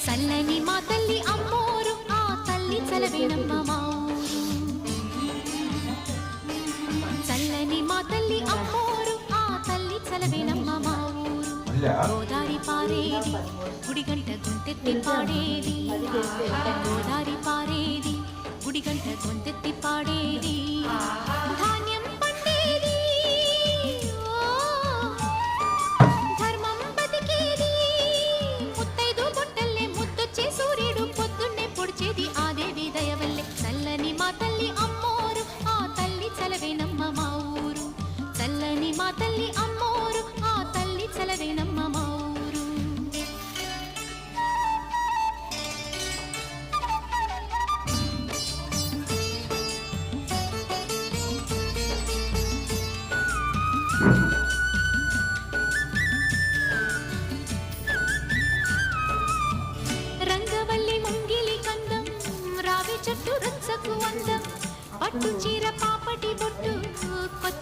చల్లని మా తల్లి అమ్మోరు ఆ తల్లి చలవేనమ్మ మా ఊరు. చల్లని మా తల్లి అమ్మోరు ఆ తల్లి చలవేనమ్మ మా ఊరు. గోదారి పారేది గుడిగంట గొంతెత్తి పాడేది, గోదారి పారేది గుడిగంట గొంతెత్తి పాడేది. ధాన్యం పండేది ధర్మం బతికేది, ముత్తైదు బొట్టల్లే ముద్దొచ్చే సూర్యుడు పొద్దున్నే పొడిచేది ఆ దేవి దయవల్లే. చల్లని మా తల్లి అమ్మోరు ఆ తల్లి చలవేనమ్మ మా ఊరు. చల్లని మా తల్లి అమ్మోరు ఆ తల్లి చలవేనమ్మ మా ఊరు. రంగవల్లి ముంగిలి కందం రావి చెట్టు రచ్చకు అందం, పట్టు చీర పాపటి బొట్టు కొత్త